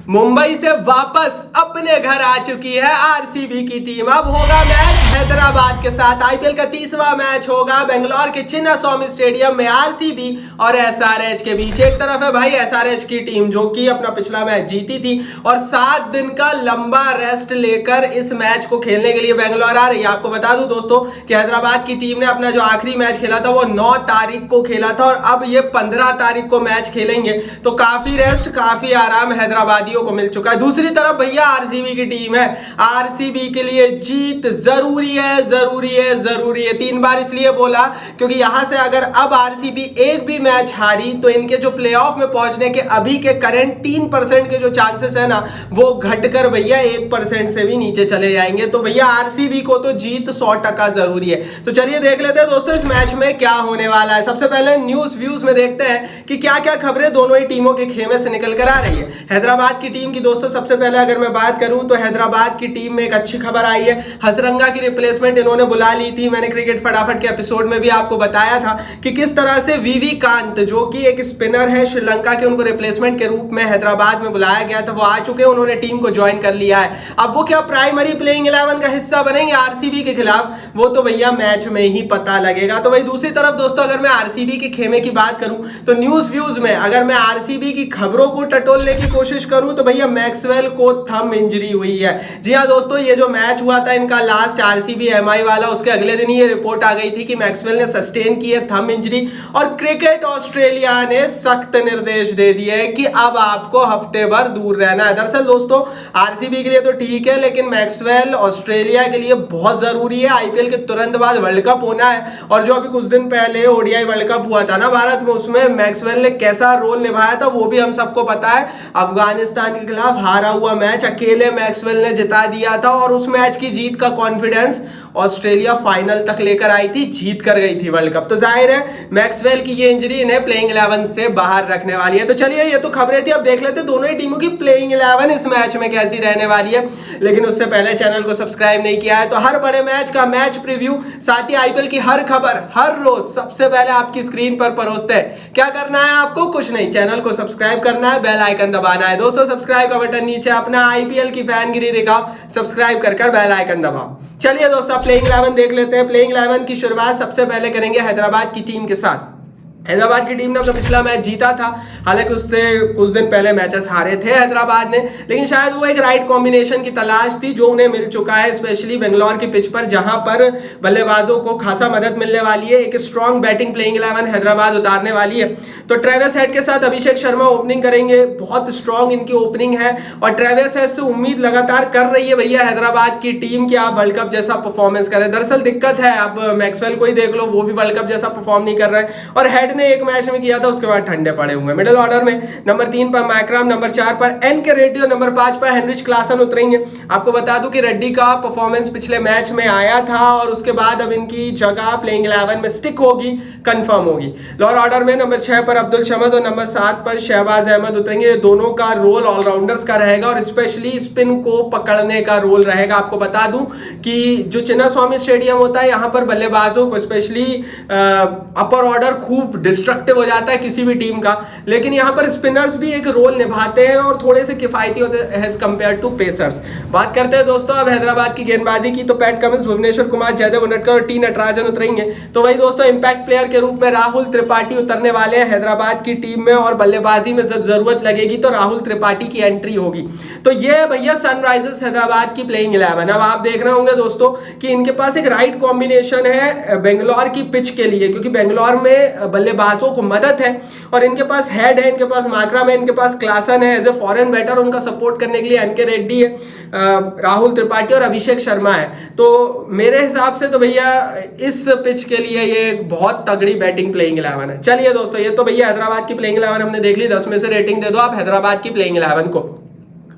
मुंबई से वापस अपने घर आ चुकी है आरसीबी की टीम। अब होगा मैच हैदराबाद के साथ। आईपीएल का 30वां मैच होगा बेंगलोर के चिन्नास्वामी स्टेडियम में आरसीबी और एसआरएच के बीच। एक तरफ है भाई एसआरएच की टीम जो कि अपना पिछला मैच जीती थी और 7 दिन का लंबा रेस्ट लेकर इस मैच को खेलने के लिए बेंगलोर आ रही है। आपको बता दूं दोस्तों कि हैदराबाद की टीम ने अपना जो आखिरी मैच खेला था वो 9 तारीख को खेला था और अब ये 15 तारीख को मैच खेलेंगे, तो काफी रेस्ट काफी आराम हैदराबादी को मिल चुका है। दूसरी तरफ भैया आरसीबी की टीम है। आरसीबी के लिए जीत जरूरी है, जरूरी है, जरूरी है। 3 बार इसलिए बोला क्योंकि यहां से अगर अब आरसीबी एक भी मैच हारी तो इनके जो प्लेऑफ में पहुंचने के अभी के करंट 3% के जो चांसेस है ना वो घटकर भैया 1% से भी नीचे चले जाएंगे। तो भैया आरसीबी को तो जीत 100% जरूरी है। तो चलिए देख लेते हैं दोस्तों इस मैच में क्या होने वाला है। सबसे पहले न्यूज व्यूज में देखते हैं कि क्या क्या खबरें दोनों ही टीमों के खेमे से निकल कर आ रही है। हैदराबाद की टीम की दोस्तों सबसे पहले अगर मैं बात करूं तो हैदराबाद की टीम में एक अच्छी खबर आई है। हसरंगा की रिप्लेसमेंट इन्होंने बुला ली थी। मैंने क्रिकेट फटाफट के एपिसोड में भी आपको बताया था कि किस तरह से वीवी कांत जो कि एक स्पिनर है श्रीलंका के, उनको रिप्लेसमेंट के रूप में हैदराबाद में बुलाया गया था। वो आ चुके हैं, उन्होंने टीम को ज्वाइन कर लिया है। अब वो क्या प्राइमरी प्लेइंग 11 का हिस्सा बनेंगे आरसीबी के खिलाफ, वो तो भैया मैच में ही पता लगेगा। तो वही दूसरी तरफ दोस्तों अगर मैं आरसीबी के खेमे की बात करूं तो न्यूज व्यूज में अगर मैं आरसीबी की खबरों को टटोलने की कोशिश करूं तो भैया मैक्सवेल को थंब इंजरी हुई है। जी हां दोस्तों, ये जो मैच हुआ था इनका लास्ट आरसीबी एमआई वाला, उसके अगले दिन ये रिपोर्ट आ गई थी कि मैक्सवेल ने सस्टेन की है थंब इंजरी और क्रिकेट ऑस्ट्रेलिया ने सख्त निर्देश दे दिए है कि अब आपको हफ्ते भर दूर रहना है। दरअसल दोस्तों आरसीबी के लिए तो ठीक है लेकिन मैक्सवेल ऑस्ट्रेलिया के लिए बहुत जरूरी है। आईपीएल के तुरंत बाद वर्ल्ड कप होना है और जो अभी कुछ दिन पहले ओडीआई वर्ल्ड कप हुआ था ना भारत में, उसमें मैक्सवेल ने कैसा रोल निभाया था वो भी हम सबको पता है। अफगानिस्तान के खिलाफ हारा हुआ मैच अकेले मैक्सवेल ने जिता दिया था और उस मैच की जीत का कॉन्फिडेंस ऑस्ट्रेलिया फाइनल तक लेकर आई थी, जीत कर गई थी वर्ल्ड कप। तो जाहिर है मैक्सवेल की ये इंजरी इन्हें प्लेइंग 11 से बाहर रखने वाली है। तो चलिए ये तो खबरें थी, अब देख लेते दोनों ही टीमों की प्लेइंग 11 इस मैच में कैसी रहने वाली है। लेकिन उससे पहले चैनल को सब्सक्राइब नहीं किया है तो हर बड़े मैच का मैच प्रीव्यू साथ ही आईपीएल की हर खबर हर रोज सबसे पहले आपकी स्क्रीन पर परोसते हैं। क्या करना है आपको? कुछ नहीं, चैनल को सब्सक्राइब करना है, बेल आइकन दबाना है। दोस्तों सब्सक्राइब का बटन नीचे अपना आईपीएल की फैनगिरी दिखाओ, सब्सक्राइब कर बेल आइकन दबाओ। चलिए दोस्तों प्लेइंग 11 देख लेते हैं। प्लेइंग 11 की शुरुआत सबसे पहले करेंगे हैदराबाद की टीम के साथ। हैदराबाद की टीम ने अपना पिछला मैच जीता था, हालांकि उससे कुछ दिन पहले मैचेस हारे थे हैदराबाद ने, लेकिन शायद वो एक राइट कॉम्बिनेशन की तलाश थी जो उन्हें मिल चुका है, स्पेशली बेंगलोर की पिच पर जहां पर बल्लेबाजों को खासा मदद मिलने वाली है। एक स्ट्रॉन्ग बैटिंग प्लेइंग 11 हैदराबाद उतारने वाली है। तो ट्रेविस हेड के साथ अभिषेक शर्मा ओपनिंग करेंगे, बहुत स्ट्रॉन्ग इनकी ओपनिंग है और ट्रेविस हेड से उम्मीद लगातार कर रही है भैया हैदराबाद की टीम कि आप वर्ल्ड कप जैसा परफॉर्मेंस करें। दरअसल दिक्कत है, अब मैक्सवेल को ही देख लो, वो भी वर्ल्ड कप जैसा परफॉर्म नहीं कर रहे हैं और हेड ने एक मैच में किया था उसके बाद ठंडे पड़े हुए। मिडिल ऑर्डर में नंबर 3 पर मैक्राम, नंबर 4 पर एनके रेड्डी और नंबर 5 पर हेनरिच क्लासन उतरेंगे। आपको बता दूं कि रेड्डी का परफॉर्मेंस पिछले मैच में आया था और उसके बाद अब इनकी जगह प्लेइंग 11 में स्टिक होगी, कंफर्म होगी। लोअर ऑर्डर में नंबर 6 पर अब्दुल शमद और नंबर 7 पर शहबाज अहमद उतरेंगे। दोनों का रोल ऑलराउंडर्स का रहेगा और स्पेशली स्पिन को पकड़ने का रोल रहेगा। आपको बता दूं कि जो चिन्नास्वामी स्टेडियम होता है यहाँ पर बल्लेबाजों को स्पेशली अपर ऑर्डर खूब डिस्ट्रक्टिव हो जाता है किसी भी टीम का, लेकिन यहाँ पर स्पिनर्स भी एक रोल निभाते हैं और थोड़े से किफायती होते हैं एज कंपेयर टू पेसर्स। बात करते हैं दोस्तों अब हैदराबाद की गेंदबाजी की, तो पैट कमिंस, भुवनेश्वर कुमार, जयदेव उनटकर और टी नटराजन उतरेंगे। तो वही दोस्तों इंपैक्ट प्लेयर के रूप में राहुल त्रिपाठी उतरने वाले हैं हैदराबाद की टीम में और बल्लेबाजी में जब जरूरत लगेगी तो राहुल त्रिपाठी की एंट्री होगी। तो ये भैया सनराइजर्स हैदराबाद की प्लेइंग 11। अब आप देख रहे होंगे दोस्तों कि इनके पास एक राइट कॉम्बिनेशन है बेंगलोर की पिच के लिए, क्योंकि बेंगलोर में बल्लेबाजों को मदद है और इनके पास हेड है, इनके पास मैक्राम है, इनके पास क्लासन है, एज ए फॉरेन बैटर उनका सपोर्ट करने के लिए एनके रेड्डी है, राहुल त्रिपाठी और अभिषेक शर्मा है। तो मेरे हिसाब से तो भैया इस पिच के लिए ये बहुत तगड़ी बैटिंग प्लेइंग 11 है। चलिए दोस्तों ये तो भैया हैदराबाद की प्लेइंग 11 हमने देख ली, 10 में से रेटिंग दे दो आप हैदराबाद की प्लेइंग 11 को।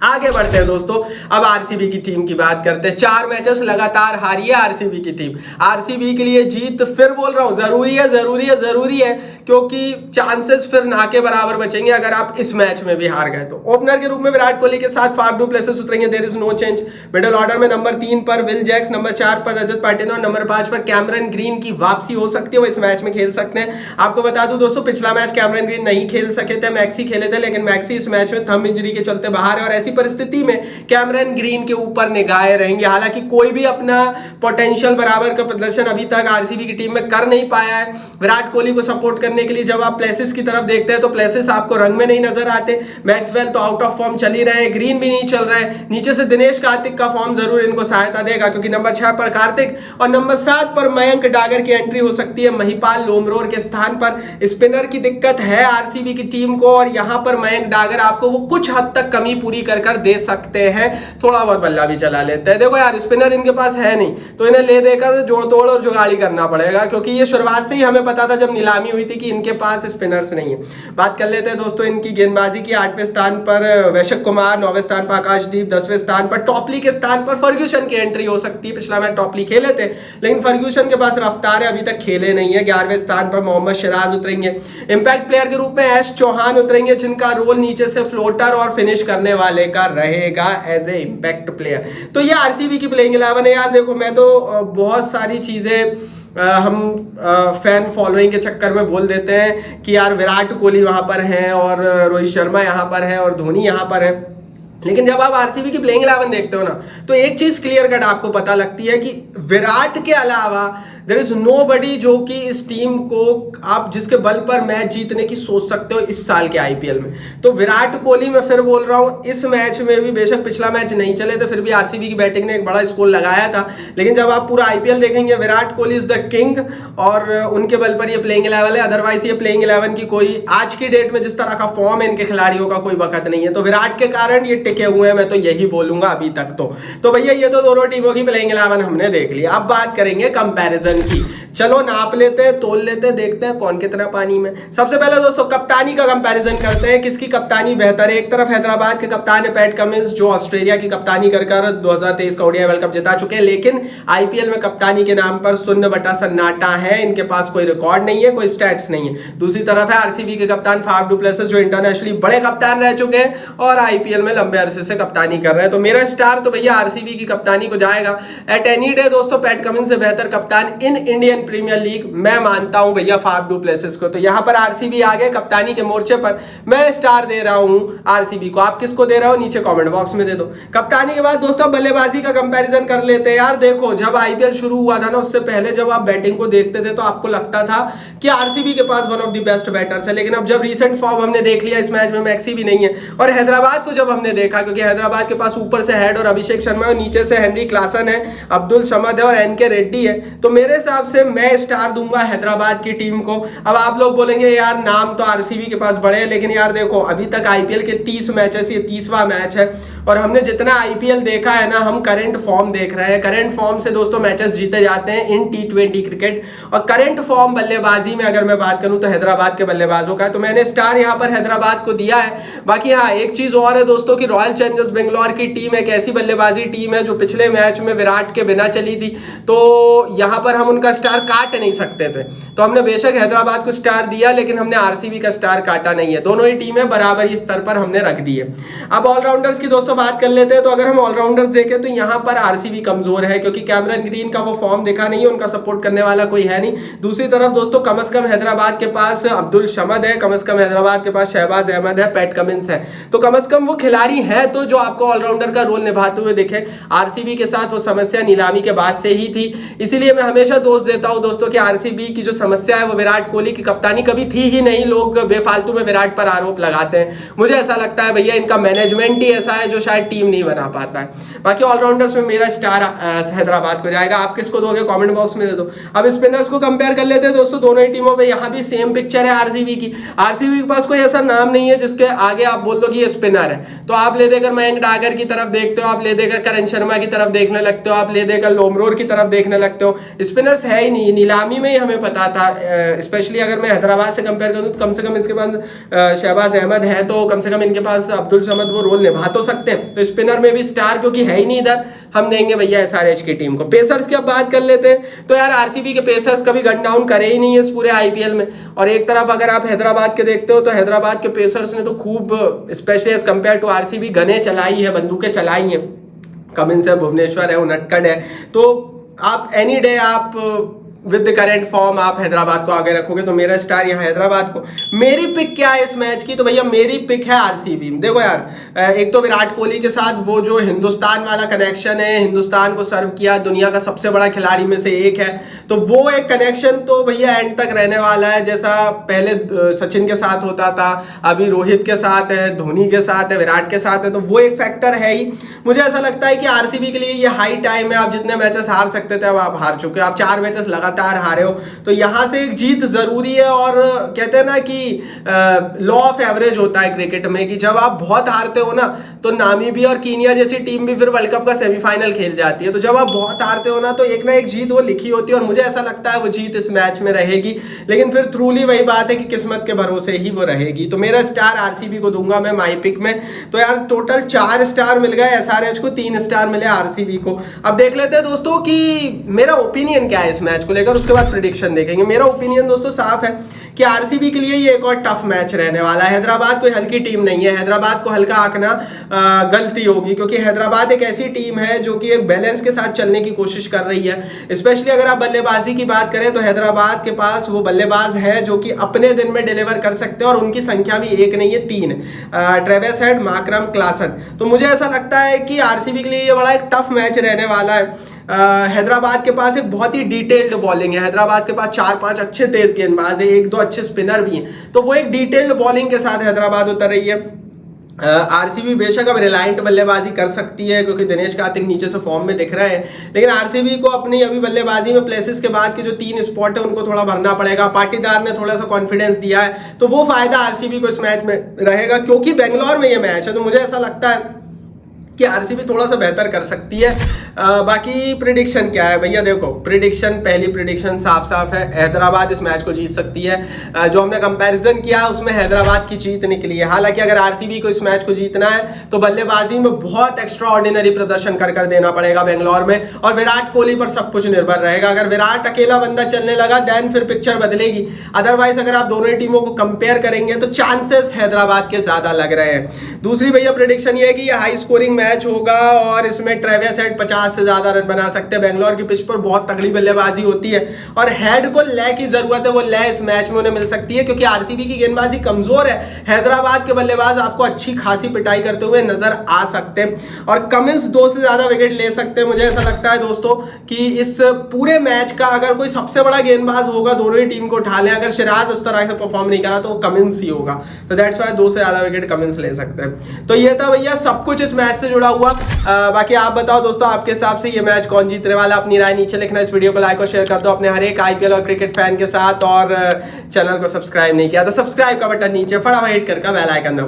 आगे बढ़ते हैं दोस्तों, अब आरसीबी की टीम की बात करते हैं। 4 मैचेस लगातार हारी है आरसीबी की टीम। आरसीबी के लिए जीत, फिर बोल रहा हूं, जरूरी है क्योंकि चांसेस फिर ना के बराबर बचेंगे अगर आप इस मैच में भी हार गए तो। ओपनर के रूप में विराट कोहली के साथ फाफ डू प्लेसेस उतरेंगे, there is no change. Middle order में नंबर 3 पर विल जैक्स, नंबर 4 पर रजत पाटिल और नंबर 5 पर कैमरन ग्रीन की वापसी हो सकती है, वो इस मैच में खेल सकते हैं। आपको बता दूं दोस्तों, पिछला मैच कैमरन ग्रीन नहीं खेल सके थे, मैक्सी खेले थे, लेकिन मैक्सी इस मैच में थंब इंजरी के चलते बाहर है और ऐसी परिस्थिति में कैमरन ग्रीन के ऊपर निगाहें रहेंगी। हालांकि कोई भी अपना पोटेंशियल बराबर का प्रदर्शन अभी तक आरसीबी की टीम में कर नहीं पाया है। विराट कोहली को सपोर्ट करने के लिए जब आप प्लेसेस की तरफ देखते हैं तो प्लेसेस आपको रंग में नहीं नजर आते। मैक्सवेल तो आउट ऑफ फॉर्म चल ही रहे हैं, ग्रीन भी नहीं चल रहे हैं। नीचे से दिनेश कार्तिक का फॉर्म जरूर इनको सहायता देगा क्योंकि नंबर 6 पर कार्तिक और नंबर 7 पर मयंक डागर की एंट्री हो सकती है महिपाल लोमरोर के स्थान पर। स्पिनर की दिक्कत है आरसीबी की टीम को और यहां पर मयंक डागर आपको वो कुछ हद तक कमी पूरी कर दे सकते हैं, थोड़ा बहुत बल्ला भी चला लेते हैं। देखो यार, स्पिनर इनके पास है नहीं तो इन्हें ले देकर जोड़ तोड़ और जुगाड़ी करना पड़ेगा क्योंकि ये शुरुआत से ही हमें पता था जब नीलामी हुई थी कि इनके पास स्पिनर्स नहीं है। बात कर लेते हैं दोस्तों इनकी गेंदबाजी की। 8वें स्थान पर वैशक कुमार, 9वें स्थान पर आकाशदीप, 10वें स्थान पर टॉपली के स्थान पर फर्ग्यूसन की एंट्री हो सकती है। पिछला मैच टॉपली खेले थे लेकिन फर्ग्यूसन के पास रफ्तार है, अभी तक खेले नहीं है। 11वें स्थान पर मोहम्मद सिराज उतरेंगे। इंपैक्ट प्लेयर के रूप में एस चौहान उतरेंगे जिनका रोल नीचे से फ्लोटर और फिनिश करने वाले का रहेगा एज ए इंपैक्ट प्लेयर। तो ये आरसीबी की प्लेइंग 11 है यार। देखो, मैं तो बहुत सारी चीजें हम फैन फॉलोइंग के चक्कर में बोल देते हैं कि यार विराट कोहली वहां पर हैं और रोहित शर्मा यहां पर है और धोनी यहां पर है, लेकिन जब आप आरसीबी की प्लेइंग 11 देखते हो ना तो एक चीज क्लियर कट आपको पता लगती है कि विराट के अलावा देयर इज नोबडी जो कि इस टीम को आप जिसके बल पर मैच जीतने की सोच सकते हो इस साल के आईपीएल में। तो विराट कोहली, मैं फिर बोल रहा हूं, इस मैच में भी बेशक पिछला मैच नहीं चले थे फिर भी आरसीबी की बैटिंग ने एक बड़ा स्कोर लगाया था, लेकिन जब आप पूरा आईपीएल देखेंगे Virat Kohli is the king और उनके बल पर ये प्लेइंग 11 है। अदरवाइज ये प्लेइंग 11 की कोई आज की डेट में जिस तरह का फॉर्म है इनके खिलाड़ियों का कोई वक्त नहीं है, तो विराट के कारण ये टिके हुए हैं, मैं तो यही बोलूंगा अभी तक। तो भैया ये तो दोनों टीमों की प्लेइंग 11 हमने देख ली। अब बात करेंगे कंपैरिजन की। चलो नाप लेते हैं, तोल लेते हैं, देखते हैं कौन कितना पानी में। सबसे पहले दोस्तों कप्तानी का कंपैरिजन करते हैं, किसकी कप्तानी बेहतर है। एक तरफ हैदराबाद के कप्तान है पैट कमिंस जो ऑस्ट्रेलिया की कप्तानी कर 2023 का ओडीआई वर्ल्ड कप जिता चुके हैं, लेकिन आईपीएल में कप्तानी के नाम पर शून्य बटा सन्नाटा है, इनके पास कोई रिकॉर्ड नहीं है, कोई स्टैट्स नहीं है। दूसरी तरफ है आरसीबी के कप्तान फाफ डू प्लेसेस जो इंटरनेशनली बड़े कप्तान रह चुके हैं और आईपीएल में लंबे अरसे से कप्तानी कर रहे हैं। तो मेरा स्टार तो भैया आरसीबी की कप्तानी को जाएगा। एट एनी डे दोस्तों पैट कमिंस से बेहतर कप्तान इन इंडियन प्रीमियर लीग मैं मानता हूं भैया फाफ डू प्लेसेस को। तो यहां पर आरसीबी आगे कप्तानी के मोर्चे पर मैं स्टार दे रहा हूं आरसीबी को। आप किसको दे रहे हो नीचे कमेंट बॉक्स में दे दो। कप्तानी के बाद दोस्तों बल्लेबाजी का कंपैरिजन कर लेते हैं। यार देखो, जब आईपीएल शुरू हुआ था ना उससे पहले जब आप बैटिंग को देखते थे तो आपको लगता था कि आरसीबी के पास one of the best batters है, लेकिन अब जब रीसेंट फॉर्म हमने देख लिया इस मैच में मैक्सी भी नहीं है और हैदराबाद को जब हमने देखा, क्योंकि हैदराबाद के पास ऊपर से हेड और अभिषेक शर्मा और नीचे से हेनरी क्लासन है, अब्दुल समद है और एनके रेड्डी है, तो मेरे हिसाब से मैं स्टार दूंगा हैदराबाद की टीम को। अब आप लोग बोलेंगे यार नाम तो आरसीबी के पास बड़े हैं, लेकिन यार देखो अभी तक आईपीएल के 30 मैचेस, ये 30वां मैच है और हमने जितना आईपीएल देखा है ना, हम करंट फॉर्म देख रहे हैं। करंट फॉर्म से दोस्तों मैचेस जीते जाते हैं इन टी20 क्रिकेट और करंट फॉर्म बल्लेबाजी में अगर मैं बात करूं तो हैदराबाद के बल्लेबाजों का, तो मैंने स्टार यहां पर हैदराबाद को दिया है। बाकी हाँ, एक चीज और है दोस्तों कि रॉयल चैलेंजर्स बेंगलोर की टीम एक ऐसी बल्लेबाजी टीम है जो पिछले मैच में विराट के बिना चली थी, तो यहां पर हम उनका स्टार काट नहीं सकते थे, तो हमने बेशक हैदराबाद को स्टार दिया लेकिन हमने आरसीबी का स्टार काटा नहीं है। दोनों ही टीमें बराबर ही स्तर पर हमने रख दी है। अब ऑलराउंडर्स की दोस्तों बात कर लेते हैं। तो अगर हम ऑलराउंडर्स देखें तो यहां पर आरसीबी कमजोर है क्योंकि कैमरन ग्रीन का वो फॉर्म देखा नहीं है, उनका सपोर्ट करने वाला कोई है नहीं। दूसरी तरफ दोस्तों कम से कम हैदराबाद के पास अब्दुल समद है, कम से कम हैदराबाद के पास शहबाज अहमद है, पैट कमिंस है, तो कम से कम वो खिलाड़ी है तो जो आपको ऑलराउंडर का रोल निभाते हुए दिखे। आरसीबी के साथ वो समस्या नीलामी के बाद से ही थी, इसीलिए मैं हमेशा दोष देता हूं दोस्तों कि आरसीबी की जो समस्या है वो विराट कोहली की कप्तानी कभी थी ही नहीं। लोग बेफालतू में विराट पर आरोप लगाते हैं, मुझे ऐसा लगता है भैया इनका मैनेजमेंट ही ऐसा है जो शायद टीम नहीं बना पाता है। बाकी ऑलराउंडर्स में मेरा स्टार हैदराबाद को जाएगा। आप किसको दोगे कमेंट बॉक्स में दे दो। अब स्पिनर्स को कंपेयर कर लेते हैं दोस्तों दोनों ही टीमों पे। यहाँ भी सेम पिक्चर है आरसीबी की। आरसीबी के पास कोई ऐसा नाम नहीं है जिसके आगे आप बोल दो कि ये स्पिनर है, तो आप ले देकर मयंक डागर की तरफ देखते हो, आप ले देकर करण शर्मा की तरफ देखने लगते हो, आप ले देकर लोमरोर की तरफ देखने लगते हो। स्पिनर्स है ही नहीं, नीलामी में ही हमें पता था। स्पेशली अगर मैं हैदराबाद से कंपेयर करूँ तो कम से कम इसके पास शहबाज अहमद है, तो कम से कम इनके पास अब्दुल समद वो रोल निभा तो सकते हैं। तो स्पिनर में भी स्टार क्योंकि है ही नहीं इधर, हम देंगे भैया एसआरएच की टीम को। पेसर्स की अब बात कर लेते हैं, तो यार आरसीबी के पेसर्स कभी गन डाउन करे ही नहीं है इस पूरे आईपीएल में। और एक तरफ अगर आप हैदराबाद के देखते हो तो हैदराबाद के पेसर्स ने तो खूब specially as compared to RCB गने चलाई है, बंदूकें चलाई हैं। कमिंस है, भुवनेश्वर है, उनटकड़ है, तो आप एनी डे आप विद द करेंट फॉर्म आप हैदराबाद को आगे रखोगे, तो मेरा स्टार यहाँ हैदराबाद को। मेरी पिक क्या है इस मैच की, तो भैया मेरी पिक है आरसीबी। देखो यार, एक तो विराट कोहली के साथ वो जो हिंदुस्तान वाला कनेक्शन है, हिंदुस्तान को सर्व किया, दुनिया का सबसे बड़ा खिलाड़ी में से एक है, तो वो एक कनेक्शन तो भैया एंड तक रहने वाला है। जैसा पहले सचिन के साथ होता था, अभी रोहित के साथ है, धोनी के साथ है, विराट के साथ है, तो वो एक फैक्टर है ही। मुझे ऐसा लगता है कि आरसीबी के लिए ये हाई टाइम है। आप जितने मैचेस हार सकते थे अब आप हार चुके हो, आप 4 मैचेस लगातार हारे हो, तो यहां से एक जीत जरूरी है। और कहते हैं ना कि लॉ ऑफ एवरेज होता है क्रिकेट में, कि जब आप बहुत हारते हो ना तो नामीबिया और कीनिया जैसी टीम भी फिर वर्ल्ड कप का सेमीफाइनल खेल जाती है। तो जब आप बहुत हारते हो ना तो एक ना एक जीत वो लिखी होती है, और मुझे ऐसा लगता है वो जीत इस मैच में रहेगी। लेकिन फिर थ्रूली वही बात है कि किस्मत के भरोसे ही वो रहेगी। तो मेरा स्टार आरसीबी को दूंगा मैं माई पिक में। तो यार टोटल 4 स्टार मिल गए एसआरएच को, 3 स्टार मिले आरसीबी को। अब देख लेते हैं दोस्तों कि मेरा ओपिनियन क्या है इस मैच को लेकर, उसके बाद प्रेडिक्शन देखेंगे। मेरा ओपिनियन दोस्तों साफ है कि आरसीबी के लिए ये एक और टफ मैच रहने वाला है। हैदराबाद कोई हल्की टीम नहीं है, हैदराबाद को हल्का आंकना गलती होगी, क्योंकि हैदराबाद एक ऐसी टीम है जो कि एक बैलेंस के साथ चलने की कोशिश कर रही है। स्पेशली अगर आप बल्लेबाजी की बात करें तो हैदराबाद के पास वो बल्लेबाज है जो कि अपने दिन में डिलीवर कर सकते हैं, और उनकी संख्या भी एक नहीं है 3, ट्रेविस हेड, मार्करम, क्लासन। तो मुझे ऐसा लगता है कि आरसीबी के लिए ये बड़ा एक टफ मैच रहने वाला है। हैदराबाद के पास एक बहुत ही डिटेल्ड बॉलिंग है, हैदराबाद के पास 4-5 अच्छे तेज गेंदबाज है, 1-2 अच्छे स्पिनर भी हैं, तो वो एक डिटेल्ड बॉलिंग के साथ हैदराबाद उतर रही है। आरसीबी बेशक अब रिलायंट बल्लेबाजी कर सकती है क्योंकि दिनेश कार्तिक नीचे से फॉर्म में दिख रहे हैं, लेकिन आरसीबी को अपनी अभी बल्लेबाजी में प्लेसेस के बाद के जो 3 स्पॉट है उनको थोड़ा भरना पड़ेगा। पाटीदार ने थोड़ा सा कॉन्फिडेंस दिया है, तो वो फायदा आरसीबी को इस मैच में रहेगा, क्योंकि बेंगलोर में ये मैच है। तो मुझे ऐसा लगता है कि आरसीबी थोड़ा सा बेहतर कर सकती है। बाकी प्रिडिक्शन क्या है भैया, देखो प्रिडिक्शन, पहली प्रिडिक्शन साफ साफ है, हैदराबाद इस मैच को जीत सकती है। जो हमने कंपैरिजन किया उसमें हैदराबाद की जीत निकली है। हालांकि अगर आरसीबी को इस मैच को जीतना है तो बल्लेबाजी में बहुत एक्स्ट्रा ऑर्डिनरी प्रदर्शन कर देना पड़ेगा बेंगलोर में, और विराट कोहली पर सब कुछ निर्भर रहेगा। अगर विराट अकेला बंदा चलने लगा देन फिर पिक्चर बदलेगी, अदरवाइज अगर आप दोनों टीमों को कंपेयर करेंगे तो चांसेस हैदराबाद के ज्यादा लग रहे हैं। दूसरी भैया प्रिडिक्शन ये है कि ये हाई स्कोरिंग मैच होगा और इसमें ट्रेविस हेड 50 से ज्यादा रन बना सकते हैं। बेंगलोर की पिच पर बहुत तगड़ी बल्लेबाजी होती है और हेड को लय की जरूरत है, वो लय इस मैच में उन्हें मिल सकती है क्योंकि आरसीबी की गेंदबाजी कमजोर है। हैदराबाद के बल्लेबाज आपको अच्छी खासी पिटाई करते हुए नजर आ सकते हैं और कमिंस 2 से ज्यादा विकेट ले सकते हैं। मुझे ऐसा लगता है दोस्तों कि इस पूरे मैच का अगर कोई सबसे बड़ा गेंदबाज होगा दोनों ही टीम को उठा लें, अगर सिराज उस तरह से परफॉर्म नहीं करा तो वो कमिंस ही होगा, तो दैट्स वाई 2 से ज्यादा विकेट कमिंस ले सकते हैं। तो ये था भैया सब कुछ इस मैच से जुड़ा हुआ। बाकी आप बताओ दोस्तों आपके हिसाब से ये मैच कौन जीतने वाला, अपनी राय नीचे लिखना। इस वीडियो को लाइक और शेयर कर दो अपने हर एक आईपीएल और क्रिकेट फैन के साथ, और चैनल को सब्सक्राइब नहीं किया तो सब्सक्राइब का बटन नीचे फटाफट हिट करके बेल आइकन दबाओ।